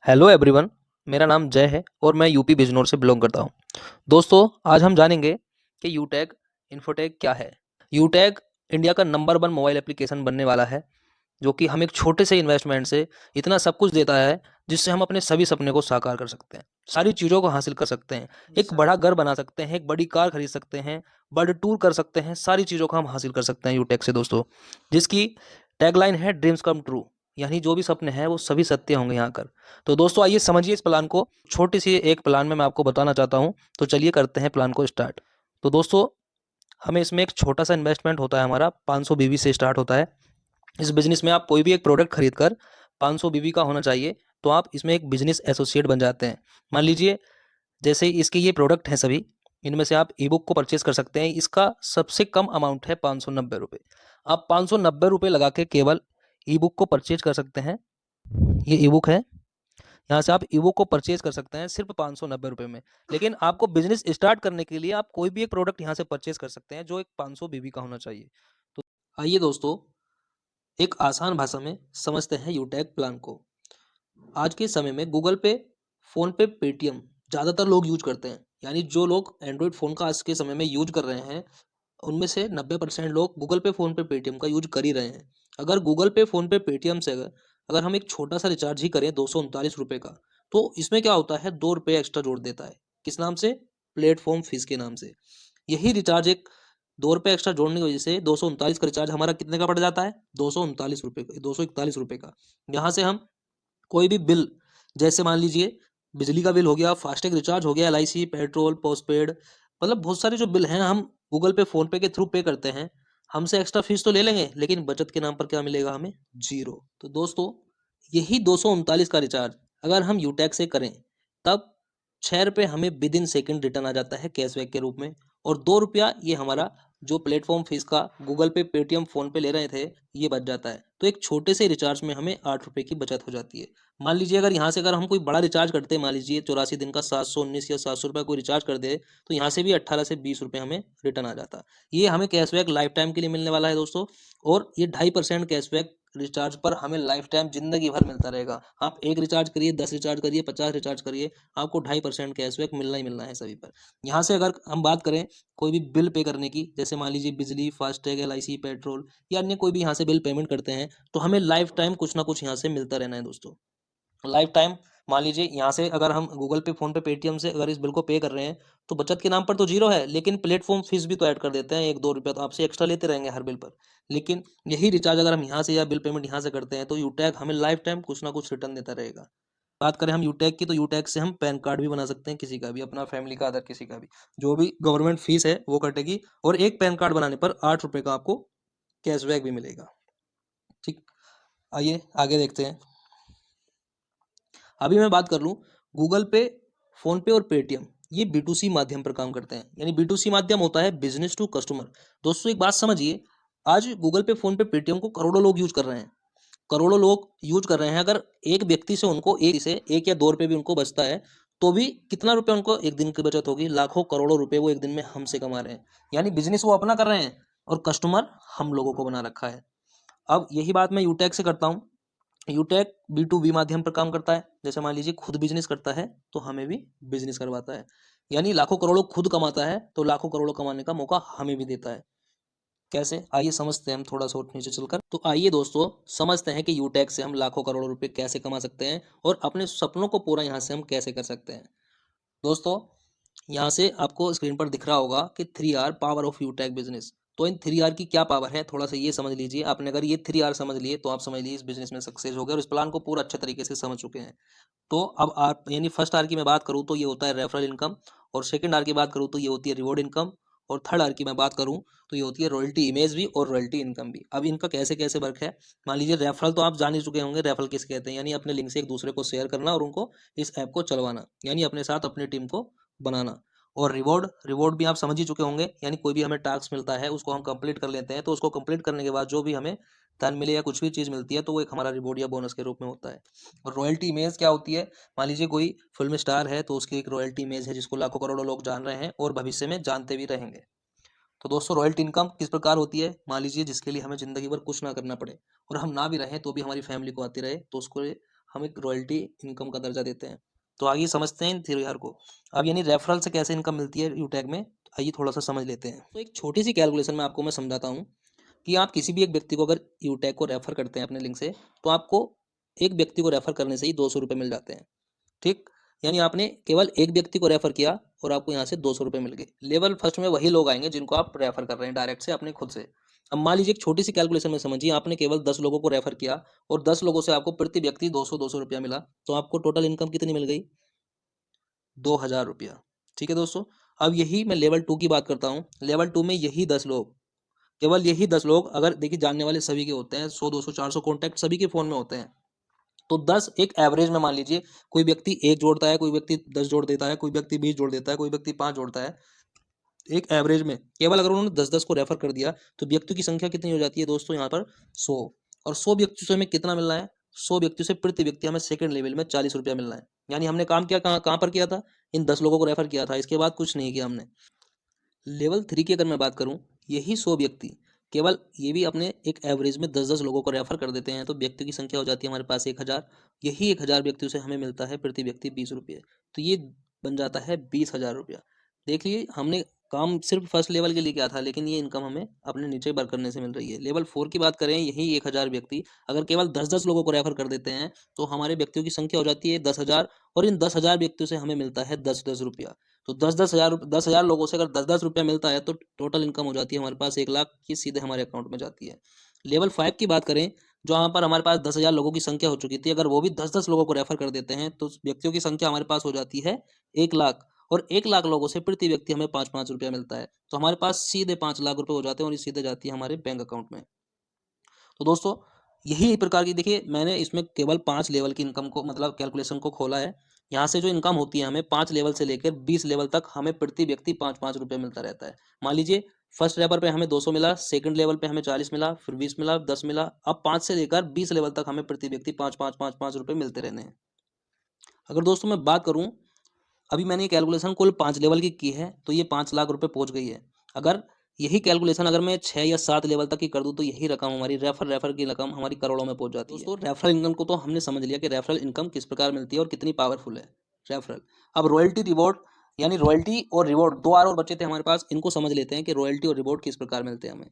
Hello everyone. मेरा नाम जय है और मैं यूपी बिजनौर से बिलोंग करता हूँ। दोस्तों, आज हम जानेंगे कि यूटैग इन्फोटेक क्या है। यूटैग इंडिया का नंबर वन मोबाइल एप्लीकेशन बनने वाला है, जो कि हम एक छोटे से इन्वेस्टमेंट से इतना सब कुछ देता है जिससे हम अपने सभी सपने को साकार कर सकते हैं, सारी चीज़ों को हासिल कर सकते हैं, जी एक सर। बड़ा घर बना सकते हैं, एक बड़ी कार खरीद सकते हैं, वर्ल्ड टूर कर सकते हैं, सारी चीज़ों को हम हासिल कर सकते हैं यूटैग से दोस्तों, जिसकी टैगलाइन है ड्रीम्स कम ट्रू। यानी जो भी सपने हैं वो सभी सत्य होंगे यहाँ कर। तो दोस्तों, आइए समझिए इस प्लान को। छोटी सी एक प्लान में मैं आपको बताना चाहता हूँ, तो चलिए करते हैं प्लान को स्टार्ट। तो दोस्तों, हमें इसमें एक छोटा सा इन्वेस्टमेंट होता है, हमारा 500 बीबी से स्टार्ट होता है। इस बिजनेस में आप कोई भी एक प्रोडक्ट खरीद कर 500 बीबी का होना चाहिए, तो आप इसमें एक बिजनेस एसोसिएट बन जाते हैं। मान लीजिए, जैसे इसके ये प्रोडक्ट हैं सभी, इनमें से आप ई बुक को परचेज कर सकते हैं। इसका सबसे कम अमाउंट है 590 रुपये। आप 590 रुपये लगा के केवल ई बुक को परचेज कर सकते हैं। ये ई बुक है, यहाँ से आप ई बुक को परचेज कर सकते हैं सिर्फ 590 रुपये में। लेकिन आपको बिजनेस स्टार्ट करने के लिए आप कोई भी एक प्रोडक्ट यहाँ से परचेज कर सकते हैं जो एक 500 बीबी का होना चाहिए। तो आइए दोस्तों, एक आसान भाषा में समझते हैं यूटैग प्लान को। आज के समय में गूगल पे, फोन पे, पेटीएम ज़्यादातर लोग यूज करते हैं। यानी जो लोग एंड्रॉयड फ़ोन का आज के समय में यूज कर रहे हैं, उनमें से 90% लोग गूगल पे, फ़ोन पे, पेटीएम का यूज कर ही रहे हैं। अगर गूगल पे, फ़ोन पे, पेटीएम से अगर अगर हम एक छोटा सा रिचार्ज ही करें 239 रुपये का, तो इसमें क्या होता है, 2 रुपये एक्स्ट्रा जोड़ देता है। किस नाम से? प्लेटफॉर्म फीस के नाम से। यही रिचार्ज एक 2 रुपये एक्स्ट्रा जोड़ने की वजह से 239 का रिचार्ज हमारा कितने का पड़ जाता है? 239 रुपये का, 241 रुपये का। यहाँ से हम कोई भी बिल, जैसे मान लीजिए बिजली का बिल हो गया, फास्टैग रिचार्ज हो गया, एलआईसी, पेट्रोल, पोस्टपेड, मतलब बहुत सारे जो बिल हैं हम गूगल पे, फोन पे के थ्रू पे करते हैं। हमसे एक्स्ट्रा फीस तो ले लेंगे, लेकिन बचत के नाम पर क्या मिलेगा हमें? जीरो। तो दोस्तों, यही 239 का रिचार्ज अगर हम यूटैग से करें, तब 6 रुपये हमें विद इन सेकेंड रिटर्न आ जाता है कैशबैक के रूप में। और 2 रुपया ये हमारा जो प्लेटफॉर्म फीस का गूगल पे, पेटीएम, फोन पे ले रहे थे, ये बच जाता है। तो एक छोटे से रिचार्ज में हमें 8 रुपये की बचत हो जाती है। मान लीजिए अगर यहाँ से अगर हम कोई बड़ा रिचार्ज करते हैं, मान लीजिए 84 दिन का 719 या 700 रुपये कोई रिचार्ज कर दे, तो यहाँ से भी 18 से 20 रुपये हमें रिटर्न आ जाता। ये हमें कैशबैक लाइफ टाइम के लिए मिलने वाला है दोस्तों। और ये 2.5% कैशबैक रिचार्ज पर हमें लाइफ टाइम जिंदगी भर मिलता रहेगा। आप एक रिचार्ज करिए, 10 रिचार्ज करिए, 50 रिचार्ज करिए, आपको 2.5% कैशबैक मिलना ही मिलना है सभी पर। यहाँ से अगर हम बात करें कोई भी बिल पे करने की, जैसे मान लीजिए बिजली, फास्टैग, एलआईसी, पेट्रोल या अन्य कोई भी यहाँ से बिल पेमेंट करते हैं, तो हमें लाइफ टाइम कुछ ना कुछ यहाँ से मिलता रहना है दोस्तों। Life time. मान लीजिए यहाँ से अगर हम गूगल पे, फोन पे, पेटीएम से अगर इस बिल को पे कर रहे हैं, तो बचत के नाम पर तो जीरो है, लेकिन प्लेटफॉर्म फीस भी तो ऐड कर देते हैं, 1-2 रुपया तो आपसे एक्स्ट्रा लेते रहेंगे हर बिल पर। लेकिन यही रिचार्ज अगर हम यहाँ से या बिल पेमेंट यहाँ से करते हैं, तो यूटैग हमें लाइफ टाइम कुछ ना कुछ रिटर्न देता रहेगा। बात करें हम यूटैग की, तो यूटैग से हम पैन कार्ड भी बना सकते हैं, किसी का भी, अपना फैमिली का, अदर किसी का भी। जो भी गवर्नमेंट फीस है वो कटेगी, और एक पैन कार्ड बनाने पर 8 रुपये का आपको कैशबैक भी मिलेगा। ठीक। आइए आगे देखते हैं। अभी मैं बात कर लूँ, गूगल पे, फोन पे और पेटीएम ये B2C माध्यम पर काम करते हैं। यानी B2C माध्यम होता है बिजनेस टू कस्टमर। दोस्तों, एक बात समझिए, आज गूगल पे, फोन पे, पेटीएम को करोड़ों लोग यूज कर रहे हैं। करोड़ों लोग यूज कर रहे हैं। अगर एक व्यक्ति से उनको एक या 2 रुपये भी उनको बचता है, तो भी कितना रुपये उनको एक दिन की बचत होगी? लाखों करोड़ों रुपए वो एक दिन में हमसे कमा रहे हैं। यानी बिजनेस वो अपना कर रहे हैं और कस्टमर हम लोगों को बना रखा है। अब यही बात मैं यूटैग से करता हूँ। यूटेक B2B माध्यम पर काम करता है। जैसे मान लीजिए खुद बिजनेस करता है, तो हमें भी बिजनेस करवाता है। यानी लाखों करोड़ों खुद कमाता है, तो लाखों करोड़ों कमाने का मौका हमें भी देता है। कैसे? आइए समझते हैं हम थोड़ा सा और नीचे चलकर। तो आइए दोस्तों, समझते हैं कि यूटेक से हम लाखों करोड़ों रुपए कैसे कमा सकते हैं और अपने सपनों को पूरा यहाँ से हम कैसे कर सकते हैं। दोस्तों, यहाँ से आपको स्क्रीन पर दिख रहा होगा कि 3R पावर ऑफ यूटेक बिजनेस। तो इन 3R की क्या पावर है, थोड़ा सा ये समझ लीजिए। आपने अगर ये 3R समझ लिए, तो आप समझ लीजिए इस बिजनेस में सक्सेस हो गए और इस प्लान को पूरा अच्छे तरीके से समझ चुके हैं। तो अब आप, यानी फर्स्ट आर की मैं बात करूँ तो ये होता है रेफरल इनकम, और सेकंड आर की बात करूँ तो ये होती है रिवॉर्ड इनकम, और थर्ड आर की मैं बात करूँ तो ये होती है रॉयल्टी इमेज भी और रॉयल्टी इनकम भी। अब इनका कैसे कैसे वर्क है, मान लीजिए रेफरल तो आप जान ही चुके होंगे, रेफरल किसे कहते हैं। यानी अपने लिंक से एक दूसरे को शेयर करना और उनको इस ऐप को चलवाना, यानी अपने साथ अपनी टीम को बनाना। और रिवॉर्ड, रिवॉर्ड भी आप समझ ही चुके होंगे। यानी कोई भी हमें टास्क मिलता है, उसको हम कंप्लीट कर लेते हैं, तो उसको कंप्लीट करने के बाद जो भी हमें धन मिले या कुछ भी चीज़ मिलती है, तो वो एक हमारा रिवॉर्ड या बोनस के रूप में होता है। और रॉयल्टी इमेज क्या होती है? मान लीजिए कोई फिल्म स्टार है, तो उसकी एक रॉयल्टी इमेज है जिसको लाखों करोड़ों लोग जान रहे हैं और भविष्य में जानते भी रहेंगे। तो दोस्तों, रॉयल्टी इनकम किस प्रकार होती है? मान लीजिए जिसके लिए हमें ज़िंदगी भर कुछ ना करना पड़े, और हम ना भी रहें तो भी हमारी फैमिली को आती रहे, तो उसको हम एक रॉयल्टी इनकम का दर्जा देते हैं। तो आगे समझते हैं इन थ्योरी को। अब यानी रेफरल से कैसे इनकम मिलती है यूटैग में, तो आइए थोड़ा सा समझ लेते हैं। तो एक छोटी सी कैलकुलेशन में आपको मैं समझाता हूँ कि आप किसी भी एक व्यक्ति को अगर यूटैग को रेफर करते हैं अपने लिंक से, तो आपको एक व्यक्ति को रेफर करने से ही 200 रुपये मिल जाते हैं। ठीक, यानी आपने केवल एक व्यक्ति को रेफर किया और आपको यहाँ से 200 रुपये मिल गए। लेवल फर्स्ट में वही लोग आएंगे जिनको आप रेफर कर रहे हैं डायरेक्ट से अपने खुद से। अब मान लीजिए एक छोटी सी कैलकुलेशन में समझिए, आपने केवल 10 लोगों को रेफर किया और 10 लोगों से आपको प्रति व्यक्ति 200 रुपया मिला, तो आपको टोटल इनकम कितनी मिल गई? 2000 रुपया। ठीक है दोस्तों, अब यही मैं लेवल 2 की बात करता हूँ। लेवल 2 में यही 10 लोग, केवल यही 10 लोग, अगर देखिए जानने वाले सभी के होते हैं, 100 200 400 कॉन्टैक्ट सभी के फोन में होते हैं, तो 10 एक एवरेज में मान लीजिए कोई व्यक्ति 1 जोड़ता है, कोई व्यक्ति 10 जोड़ देता है, कोई व्यक्ति 20 जोड़ देता है, कोई व्यक्ति 5 जोड़ता है। एक एवरेज में केवल अगर उन्होंने 10-10 को रेफर कर दिया तो व्यक्तियों की संख्या कितनी हो जाती है दोस्तों? यहाँ पर 100। और 100 व्यक्तियों से हमें कितना मिल रहा है? 100 व्यक्तियों से प्रति व्यक्ति हमें सेकंड लेवल में 40 रुपया मिल रहा है। यानी हमने काम किया कहाँ पर किया था? इन 10 लोगों को रेफर किया था, इसके बाद कुछ नहीं किया हमने। लेवल 3 की अगर मैं बात करूं, यही 100 व्यक्ति केवल ये भी अपने एक एवरेज में 10-10 लोगों को रेफर कर देते हैं, तो व्यक्तियों की संख्या हो जाती है हमारे पास 1000। यही 1000 व्यक्तियों से हमें मिलता है प्रति व्यक्ति 20 रुपये, तो ये बन जाता है 20,000 रुपया। देखिए हमने काम सिर्फ फर्स्ट लेवल के लिए किया था, लेकिन ये इनकम हमें अपने नीचे वर्क करने से मिल रही है। लेवल 4 की बात करें, यही 1000 व्यक्ति अगर केवल 10-10 लोगों को रेफर कर देते हैं, तो हमारे व्यक्तियों की संख्या हो जाती है 10,000, और इन 10,000 व्यक्तियों से हमें मिलता है 10-10 रुपया। तो 10,000 लोगों से अगर 10-10 रुपया मिलता है, तो टोटल इनकम हो जाती है हमारे पास 1 लाख की, सीधे हमारे अकाउंट में जाती है। लेवल 5 की बात करें, जहाँ पर हमारे पास 10,000 लोगों की संख्या हो चुकी थी, अगर वो भी 10-10 लोगों को रेफर कर देते हैं, तो व्यक्तियों की संख्या हमारे पास हो जाती है 1 लाख, और 1 लाख लोगों से प्रति व्यक्ति हमें 5-5 रुपया मिलता है। तो हमारे पास सीधे 5 लाख रुपए हो जाते हैं, और ये सीधे जाती है हमारे बैंक अकाउंट में। तो दोस्तों यही प्रकार की, देखिए मैंने इसमें केवल 5 लेवल की इनकम को, मतलब कैलकुलेशन को खोला है। यहाँ से जो इनकम होती है हमें 5 लेवल से लेकर 20 लेवल तक हमें प्रति व्यक्ति 5-5 रुपये मिलता रहता है। मान लीजिए फर्स्ट लेवल पे हमें 200 मिला, सेकंड लेवल पे हमें 40 मिला, फिर 20 मिला, 10 मिला, अब 5 से लेकर 20 लेवल तक हमें प्रति व्यक्ति 5-5 रुपये मिलते रहने हैं। अगर दोस्तों मैं बात करूँ, अभी मैंने ये कैलकुलेशन कुल 5 लेवल की है, तो ये 5 लाख रुपए पहुंच गई है। अगर यही कैलकुलेशन अगर मैं 6 या 7 लेवल तक की कर दूं, तो यही रकम हमारी रेफर की रकम हमारी करोड़ों में पहुंच जाती है। दोस्तों रेफरल इनकम को तो हमने समझ लिया कि रेफरल इनकम किस प्रकार मिलती है और कितनी पावरफुल है रेफरल। अब रॉयल्टी रिवॉर्ड, यानी रॉयल्टी और रिवॉर्ड, 2 और बचे थे हमारे पास, इनको समझ लेते हैं कि रॉयल्टी और रिवॉर्ड किस प्रकार मिलते हैं हमें।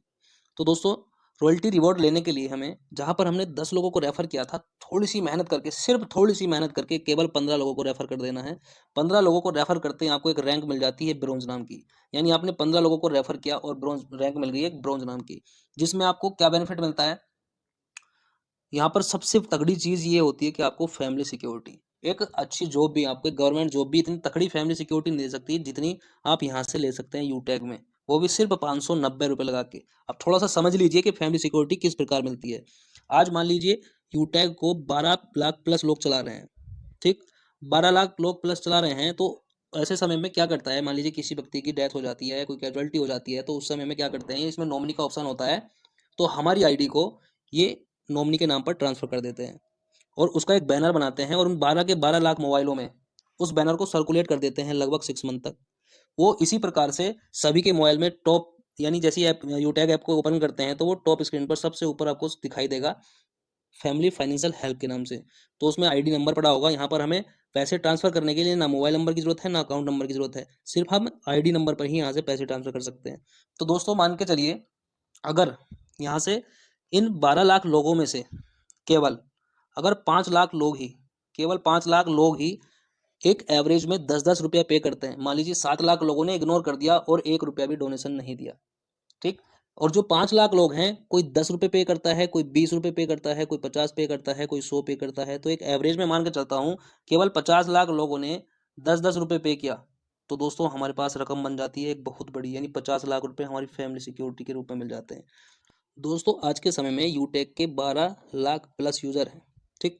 तो दोस्तों रॉयल्टी रिवॉर्ड लेने के लिए हमें, जहां पर हमने 10 लोगों को रेफर किया था, थोड़ी सी मेहनत करके, सिर्फ थोड़ी सी मेहनत करके केवल 15 लोगों को रेफर कर देना है। 15 लोगों को रेफर करते हैं आपको एक रैंक मिल जाती है ब्रोंज नाम की। यानी आपने 15 लोगों को रेफर किया और ब्रोंज रैंक मिल गई एक ब्रोंज नाम की, जिसमें आपको क्या बेनिफिट मिलता है? यहाँ पर सबसे तगड़ी चीज ये होती है कि आपको फैमिली सिक्योरिटी, एक अच्छी जॉब भी, आपको गवर्नमेंट जॉब भी इतनी तगड़ी फैमिली सिक्योरिटी नहीं दे सकती जितनी आप यहाँ से ले सकते हैं यूटैग में, वो भी सिर्फ 590 रुपये लगा के। अब थोड़ा सा समझ लीजिए कि फैमिली सिक्योरिटी किस प्रकार मिलती है। आज मान लीजिए यूटैग को 12 लाख प्लस लोग चला रहे हैं, ठीक, 12 लाख लोग प्लस चला रहे हैं, तो ऐसे समय में क्या करता है, मान लीजिए किसी व्यक्ति की डेथ हो जाती है, कोई कैजुअलिटी हो जाती है, तो उस समय में क्या करते हैं, इसमें नॉमिनी का ऑप्शन होता है, तो हमारी आईडी को ये नॉमिनी के नाम पर ट्रांसफर कर देते हैं, और उसका एक बैनर बनाते हैं, और उन 12 के 12 लाख मोबाइलों में उस बैनर को सर्कुलेट कर देते हैं लगभग 6 मंथ तक। वो इसी प्रकार से सभी के मोबाइल में टॉप, यानी जैसी ऐप यूटैग ऐप को ओपन करते हैं, तो वो टॉप स्क्रीन पर सबसे ऊपर आपको दिखाई देगा फैमिली फाइनेंशियल हेल्प के नाम से। तो उसमें आईडी नंबर पड़ा होगा, यहाँ पर हमें पैसे ट्रांसफर करने के लिए ना मोबाइल नंबर की जरूरत है, ना अकाउंट नंबर की जरूरत है, सिर्फ हम आईडी नंबर पर ही यहाँ से पैसे ट्रांसफर कर सकते हैं। तो दोस्तों मान के चलिए, अगर यहाँ से इन 12 लाख लोगों में से केवल अगर 5 लाख लोग ही, केवल 5 लाख लोग ही एक एवरेज में 10-10 रुपया पे करते हैं, मान लीजिए 7 लाख लोगों ने इग्नोर कर दिया और 1 रुपया भी डोनेशन नहीं दिया, ठीक, और जो 5 लाख लोग हैं, कोई 10 रुपये पे करता है, कोई 20 रुपये पे करता है, कोई 50 पे करता है, कोई 100 पे करता है, तो एक एवरेज में मान के चलता हूँ केवल 50 लाख लोगों ने 10-10 रुपये पे किया, तो दोस्तों हमारे पास रकम बन जाती है एक बहुत बड़ी, यानी 50 लाख रुपए हमारी फैमिली सिक्योरिटी के रूप में मिल जाते हैं। दोस्तों आज के समय में यूटेक के 12 लाख प्लस यूज़र हैं, ठीक,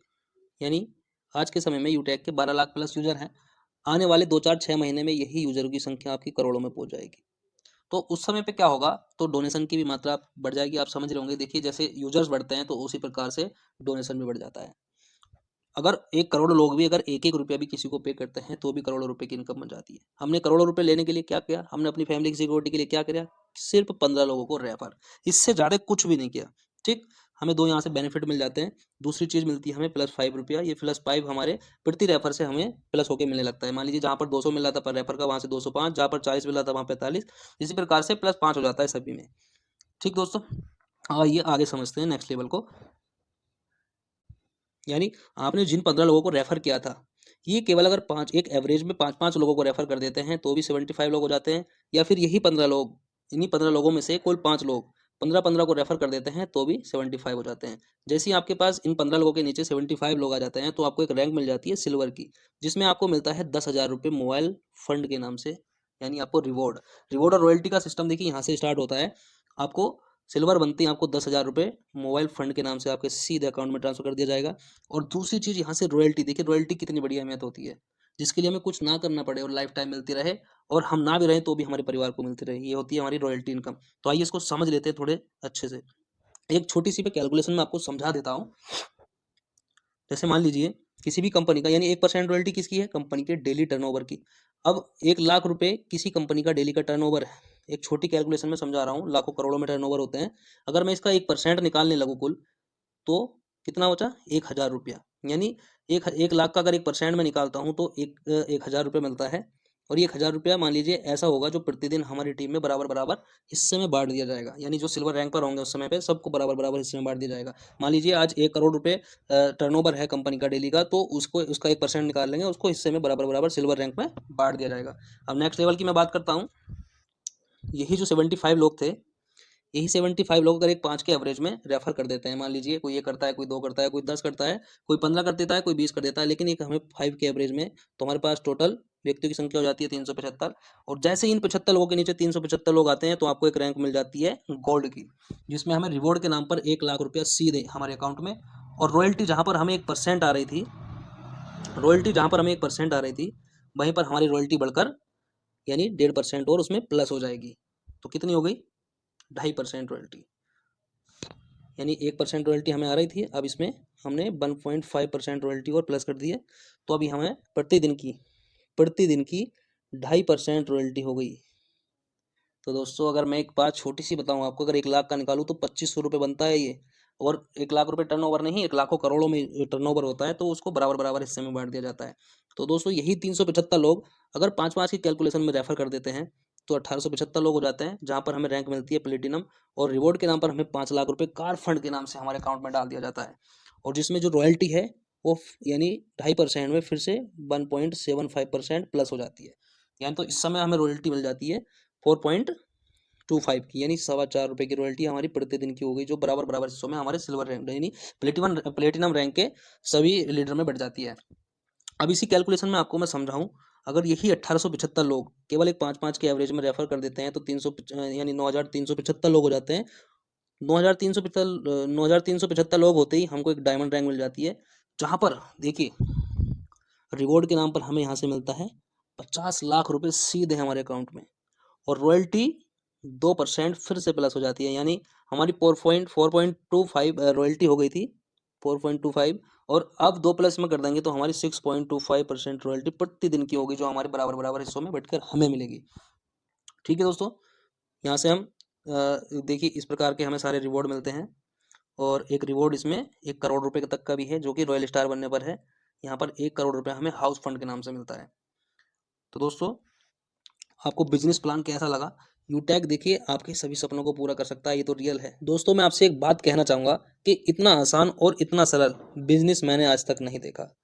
यानी आज के समय में यूटेक के 12 लाख प्लस यूज़र हैं। आने वाले 2-4-6 महीने में यही यूज़रों की संख्या आपकी करोड़ों में पहुंच जाएगी। तो उस समय पे क्या होगा, तो डोनेशन की भी मात्रा बढ़ जाएगी, आप समझ रहे होंगे। देखिए जैसे यूजर्स बढ़ते हैं, तो उसी प्रकार से डोनेशन भी बढ़ जाता है। अगर 1 करोड़ लोग भी अगर 1-1 रुपया भी किसी को पे करते हैं, तो भी करोड़ों रुपए की इनकम बन जाती है। हमने करोड़ों रुपए लेने के लिए क्या किया, हमने अपनी फैमिली की सिक्योरिटी के लिए क्या किया, सिर्फ 15 लोगों को रेफर, इससे ज़्यादा कुछ भी नहीं किया, ठीक। हमें 2 यहाँ से बेनिफिट मिल जाते हैं। दूसरी चीज़ मिलती है हमें +5 रुपया, ये +5 हमारे प्रति रेफर से हमें प्लस होके मिलने लगता है। मान लीजिए जहाँ पर 200 मिल रहा था पर रेफर का, वहाँ से 205, जहाँ पर 40 मिल रहा था वहाँ 45, इसी प्रकार से +5 हो जाता है सभी में। ठीक दोस्तों, आइए आगे समझते हैं नेक्स्ट लेवल को। यानी आपने जिन 15 लोगों को रेफर किया था, ये केवल अगर एक एवरेज में 5-5 लोगों को रेफर कर देते हैं तो भी 75 लोग हो जाते हैं, या फिर यही 15 लोग, इन्हीं 15 लोगों में से कुल 5 लोग 15-15 को रेफर कर देते हैं तो भी 75 हो जाते हैं। जैसे ही आपके पास इन 15 लोगों के नीचे 75 लोग आ जाते हैं तो आपको एक रैंक मिल जाती है सिल्वर की, जिसमें आपको मिलता है 10,000 रुपये मोबाइल फंड के नाम से। यानी आपको रिवॉर्ड और रॉयल्टी का सिस्टम देखिए यहाँ से स्टार्ट होता है। आपको सिल्वर बनती है, आपको 10,000 रुपये मोबाइल फंड के नाम से आपके सीधे अकाउंट में ट्रांसफर कर दिया जाएगा। और दूसरी चीज़ यहाँ से रॉयल्टी, देखिए रॉयल्टी कितनी बड़ी अहमियत होती है, जिसके लिए हमें कुछ ना करना पड़े और लाइफ टाइम मिलती रहे, और हम ना भी रहें तो भी हमारे परिवार को मिलती रहे, ये होती है हमारी रॉयल्टी इनकम। तो आइए इसको समझ लेते हैं थोड़े अच्छे से। एक छोटी सी पे कैलकुलेशन में आपको समझा देता हूँ। जैसे मान लीजिए किसी भी कंपनी का, यानी 1% रॉयल्टी किसकी है, कंपनी के डेली टर्नओवर की। अब 1 लाख रुपए किसी कंपनी का डेली का टर्नओवर है। एक छोटी कैलकुलेशन में समझा रहा हूँ, लाखों करोड़ों में टर्नओवर होते हैं। अगर मैं इसका 1% निकालने लगूँ कुल, तो कितना बचा, 1,000 रुपया। यानी 1 लाख का अगर 1% में निकालता हूँ तो 1,000 रुपये मिलता है। और ये 1,000 रुपया मान लीजिए ऐसा होगा जो प्रतिदिन हमारी टीम में बराबर बराबर हिस्से में बांट दिया जाएगा। यानी जो सिल्वर रैंक पर होंगे उस समय पे सबको बराबर बराबर हिस्से में बांट दिया जाएगा। मान लीजिए आज 1 करोड़ रुपये टर्नओवर है कंपनी का डेली का, तो उसको उसका 1% निकाल लेंगे, उसको हिस्से में बराबर बराबर सिल्वर रैंक में बांट दिया जाएगा। अब नेक्स्ट लेवल की मैं बात करता हूँ। यही जो 75 लोग थे, यही 75 लोग अगर एक 5 के एवरेज में रेफर कर देते हैं, मान लीजिए कोई 1 करता है, कोई 2 करता है, कोई 10 करता है, कोई 15 कर देता है, कोई 20 कर देता है, लेकिन एक हमें 5 के एवरेज में, तो हमारे पास टोटल व्यक्तियों की संख्या हो जाती है 375। और जैसे ही इन 75 लोगों के नीचे 375 लोग आते हैं तो आपको एक रैंक मिल जाती है गोल्ड की, जिसमें हमें रिवॉर्ड के नाम पर 1 लाख रुपया सीधे हमारे अकाउंट में। और रॉयल्टी जहाँ पर हमें 1% आ रही थी, वहीं पर हमारी रॉयल्टी बढ़कर यानी 1.5% और उसमें प्लस हो जाएगी। तो कितनी हो गई, 2.5% रॉयल्टी। यानी 1% रॉयल्टी हमें आ रही थी, अब इसमें हमने 1.5% रॉयल्टी और प्लस कर दी है। तो अभी हमें प्रतिदिन की 2.5% रॉयल्टी हो गई। तो दोस्तों अगर मैं एक बात छोटी सी बताऊं आपको, अगर 1 लाख का निकालूं तो 2,500 रुपये बनता है ये। और 1 लाख रुपये टर्नओवर नहीं, 1 लाखों करोड़ों में टर्नओवर होता है, तो उसको बराबर बराबर हिस्से में बांट दिया जाता है। तो दोस्तों यही 375 लोग अगर 5-5 की कैलकुलेशन में रेफर कर देते हैं तो 1875 लोग हो जाते हैं, जहाँ पर हमें रैंक मिलती है प्लेटिनम। और रिवॉर्ड के नाम पर हमें 5 लाख रुपये कार फंड के नाम से हमारे अकाउंट में डाल दिया जाता है। और जिसमें जो रॉयल्टी है वो यानी 2.5% में फिर से 1.75% प्लस हो जाती है। यानी तो इस समय हमें रॉयल्टी मिल जाती है 4.25 की, यानी 4.25 रुपये की रॉयल्टी हमारी प्रतिदिन की हो गई, जो बराबर बराबर हिस्सों में हमारे सिल्वर रैंक यानी प्लेटिनम रैंक के सभी लीडर में बढ़ जाती है। अब इसी कैलकुलेशन में आपको मैं समझाऊं, अगर यही 1875 लोग केवल एक 5-5 के एवरेज में रेफर कर देते हैं तो 300 यानी 9,375 लोग हो जाते हैं। 9,375 लोग होते ही हमको एक डायमंड रैंक मिल जाती है, जहाँ पर देखिए रिवॉर्ड के नाम पर हमें यहाँ से मिलता है 50 लाख रुपए सीधे हमारे अकाउंट में। और रॉयल्टी 2% फिर से प्लस हो जाती है, यानी हमारी 4.25 रॉयल्टी हो गई थी 4.25, और अब 2 प्लस में कर देंगे तो हमारी 6.25% रॉयल्टी प्रतिदिन की होगी, जो हमारे बराबर बराबर हिस्सों में बैठकर हमें मिलेगी। ठीक है दोस्तों, यहाँ से हम देखिए इस प्रकार के हमें सारे रिवॉर्ड मिलते हैं। और एक रिवॉर्ड इसमें 1 करोड़ रुपए तक का भी है, जो कि रॉयल स्टार बनने पर है। यहाँ पर 1 करोड़ रुपए हमें हाउस फंड के नाम से मिलता है। तो दोस्तों आपको बिजनेस प्लान कैसा लगा? यूटैग देखिए आपके सभी सपनों को पूरा कर सकता है, ये तो रियल है। दोस्तों मैं आपसे एक बात कहना चाहूँगा कि इतना आसान और इतना सरल बिजनेस मैंने आज तक नहीं देखा,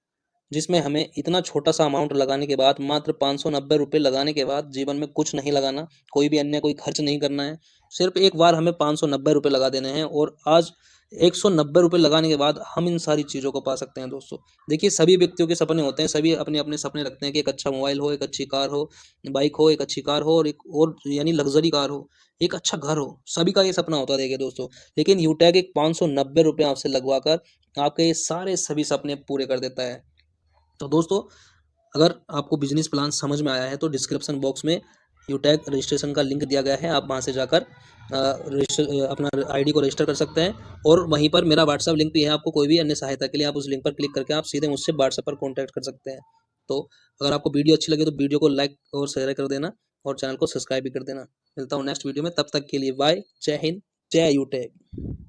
जिसमें हमें इतना छोटा सा अमाउंट लगाने के बाद, मात्र 590 रुपये लगाने के बाद, जीवन में कुछ नहीं लगाना, कोई भी अन्य कोई खर्च नहीं करना है, सिर्फ एक बार हमें 590 रुपये लगा देने हैं, और आज 190 रुपये लगाने के बाद हम इन सारी चीज़ों को पा सकते हैं। दोस्तों देखिए सभी व्यक्तियों के सपने होते हैं, सभी अपने अपने सपने रखते हैं कि एक अच्छा मोबाइल हो, एक अच्छी कार हो, बाइक हो, एक अच्छी कार हो, और एक और यानी लग्जरी कार हो, एक अच्छा घर हो, सभी का ये सपना होता है देखिए दोस्तों। लेकिन यूटैग एक 590 रुपये आपसे लगवा कर आपके ये सारे सभी सपने पूरे कर देता है। तो दोस्तों अगर आपको बिजनेस प्लान समझ में आया है तो डिस्क्रिप्शन बॉक्स में यूटैग रजिस्ट्रेशन का लिंक दिया गया है, आप वहां से जाकर अपना आईडी को रजिस्टर कर सकते हैं। और वहीं पर मेरा व्हाट्सएप लिंक भी है, आपको कोई भी अन्य सहायता के लिए आप उस लिंक पर क्लिक करके आप सीधे मुझसे व्हाट्सएप पर कॉन्टैक्ट कर सकते हैं। तो अगर आपको वीडियो अच्छी लगे तो वीडियो को लाइक और शेयर कर देना, और चैनल को सब्सक्राइब भी कर देना। मिलता हूँ नेक्स्ट वीडियो में, तब तक के लिए बाय, जय हिंद, जय यूटैग।